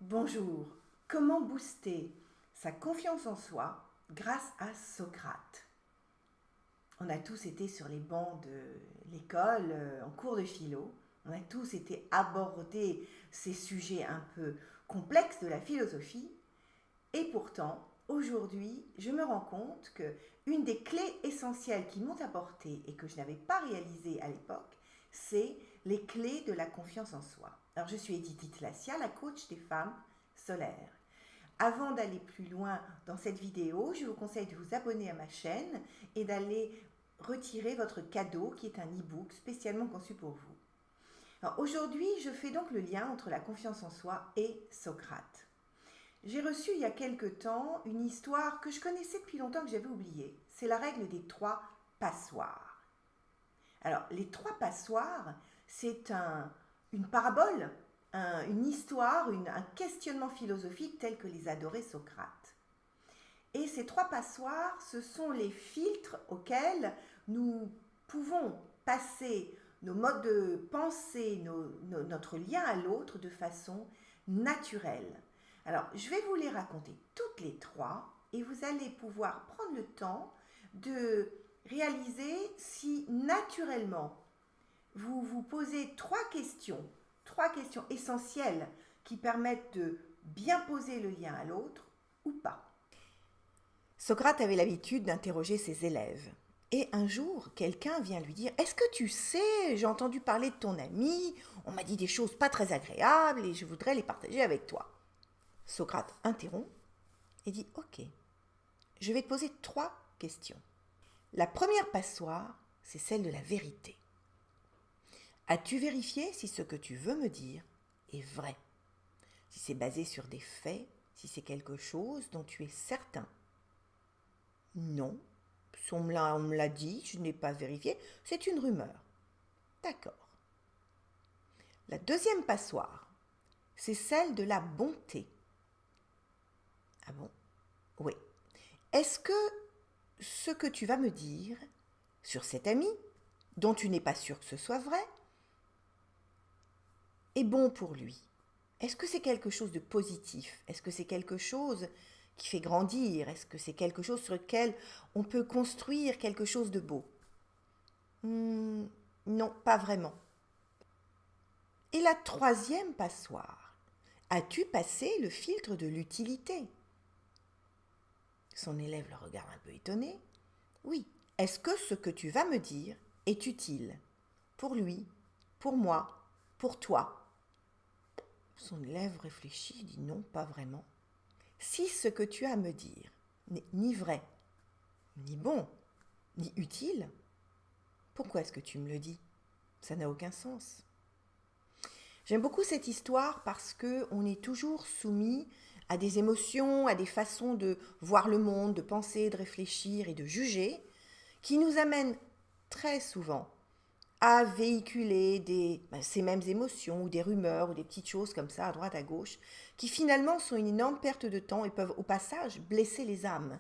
Bonjour. Comment booster sa confiance en soi grâce à Socrate? On a tous été sur les bancs de l'école, en cours de philo. On a tous été aborder ces sujets un peu complexes de la philosophie. Et pourtant, aujourd'hui, je me rends compte que une des clés essentielles qui m'ont apporté et que je n'avais pas réalisé à l'époque, c'est les clés de la confiance en soi. Alors, je suis Edith Lassia, la coach des femmes solaires. Avant d'aller plus loin dans cette vidéo, je vous conseille de vous abonner à ma chaîne et d'aller retirer votre cadeau qui est un e-book spécialement conçu pour vous. Alors aujourd'hui, je fais donc le lien entre la confiance en soi et Socrate. J'ai reçu il y a quelque temps une histoire que je connaissais depuis longtemps que j'avais oubliée. C'est la règle des trois passoires. Alors, les trois passoires, c'est une parabole, une histoire, un questionnement philosophique tel que les adorait Socrate. Et ces trois passoires, ce sont les filtres auxquels nous pouvons passer nos modes de pensée, notre lien à l'autre de façon naturelle. Alors, je vais vous les raconter toutes les trois et vous allez pouvoir prendre le temps de réaliser si naturellement vous vous posez trois questions essentielles qui permettent de bien poser le lien à l'autre ou pas. Socrate avait l'habitude d'interroger ses élèves. Et un jour, quelqu'un vient lui dire: Est-ce que tu sais, j'ai entendu parler de ton ami, on m'a dit des choses pas très agréables et je voudrais les partager avec toi. Socrate interrompt et dit: Ok, je vais te poser trois questions. La première passoire, c'est celle de la vérité. As-tu vérifié si ce que tu veux me dire est vrai? Si c'est basé sur des faits, si c'est quelque chose dont tu es certain? Non, on me l'a dit, je n'ai pas vérifié, c'est une rumeur. D'accord. La deuxième passoire, c'est celle de la bonté. Ah bon? Oui. Est-ce que ce que tu vas me dire sur cet ami, dont tu n'es pas sûr que ce soit vrai, est bon pour lui? Est-ce que c'est quelque chose de positif? Est-ce que c'est quelque chose qui fait grandir? Est-ce que c'est quelque chose sur lequel on peut construire quelque chose de beau? Non, pas vraiment. Et la troisième passoire, as-tu passé le filtre de l'utilité? Son élève le regarde un peu étonné. Oui. Est-ce que ce que tu vas me dire est utile? Pour lui, pour moi, pour toi? Son élève réfléchit, dit non, pas vraiment. Si ce que tu as à me dire n'est ni vrai, ni bon, ni utile, pourquoi est-ce que tu me le dis? Ça n'a aucun sens. J'aime beaucoup cette histoire parce qu'on est toujours soumis à des émotions, à des façons de voir le monde, de penser, de réfléchir et de juger, qui nous amènent très souvent à véhiculer ces mêmes émotions ou des rumeurs ou des petites choses comme ça à droite à gauche, qui finalement sont une énorme perte de temps et peuvent au passage blesser les âmes.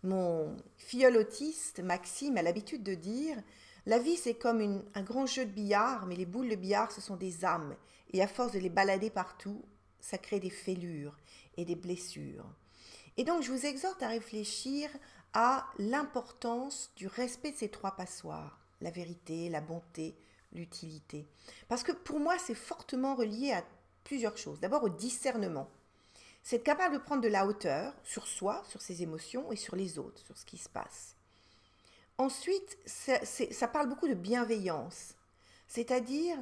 Mon filleul autiste, Maxime, a l'habitude de dire: la vie, c'est comme un grand jeu de billard, mais les boules de billard, ce sont des âmes. Et à force de les balader partout, ça crée des fêlures et des blessures. Et donc, je vous exhorte à réfléchir à l'importance du respect de ces trois passoires: la vérité, la bonté, l'utilité. Parce que pour moi, c'est fortement relié à plusieurs choses. D'abord, au discernement. C'est être capable de prendre de la hauteur sur soi, sur ses émotions et sur les autres, sur ce qui se passe. Ensuite, ça parle beaucoup de bienveillance, c'est-à-dire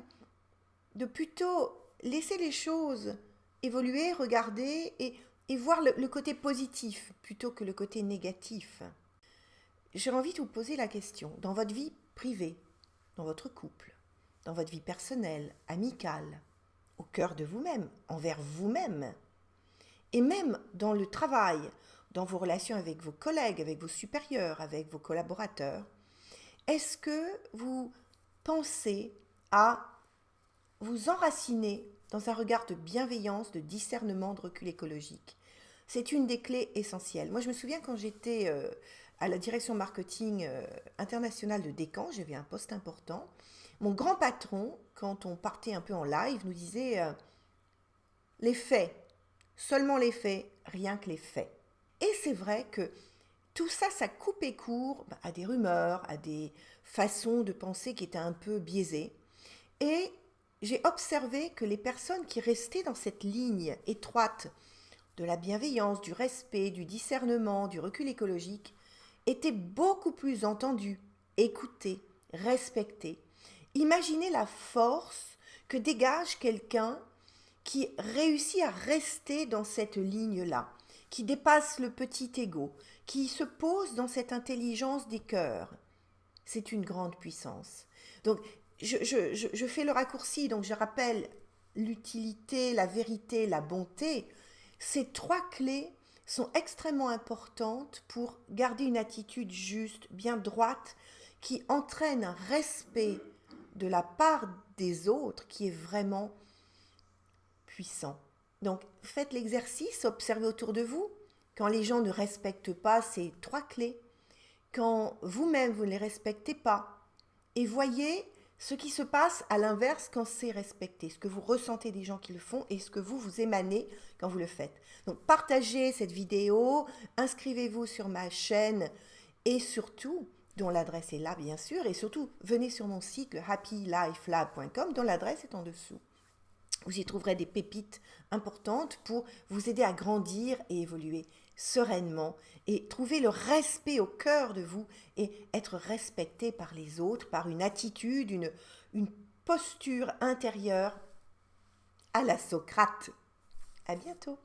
de plutôt laisser les choses évoluer, regarder et voir le côté positif plutôt que le côté négatif. J'ai envie de vous poser la question: dans votre vie privée, dans votre couple, dans votre vie personnelle, amicale, au cœur de vous-même, envers vous-même, et même dans le travail, dans vos relations avec vos collègues, avec vos supérieurs, avec vos collaborateurs, est-ce que vous pensez à vous enraciner dans un regard de bienveillance, de discernement, de recul écologique? C'est une des clés essentielles. Moi, je me souviens quand j'étais à la direction marketing internationale de Descamps, j'avais un poste important. Mon grand patron, quand on partait un peu en live, nous disait les faits. seulement les faits, rien que les faits. Et c'est vrai que tout ça, ça coupait court à des rumeurs, à des façons de penser qui étaient un peu biaisées. Et j'ai observé que les personnes qui restaient dans cette ligne étroite de la bienveillance, du respect, du discernement, du recul écologique, étaient beaucoup plus entendues, écoutées, respectées. Imaginez la force que dégage quelqu'un qui réussit à rester dans cette ligne-là, qui dépasse le petit ego, qui se pose dans cette intelligence des cœurs. C'est une grande puissance. Donc, je fais le raccourci, donc je rappelle l'utilité, la vérité, la bonté. Ces trois clés sont extrêmement importantes pour garder une attitude juste, bien droite, qui entraîne un respect de la part des autres qui est vraiment puissant. Donc, faites l'exercice, observez autour de vous. Quand les gens ne respectent pas ces trois clés, quand vous-même vous ne les respectez pas, et voyez ce qui se passe à l'inverse quand c'est respecté, ce que vous ressentez des gens qui le font et ce que vous émanez quand vous le faites. Donc partagez cette vidéo, inscrivez-vous sur ma chaîne et surtout, dont l'adresse est là bien sûr, et surtout venez sur mon site le happylifelab.com dont l'adresse est en dessous. Vous y trouverez des pépites importantes pour vous aider à grandir et évoluer sereinement et trouver le respect au cœur de vous et être respecté par les autres, par une attitude, une posture intérieure à la Socrate. À bientôt.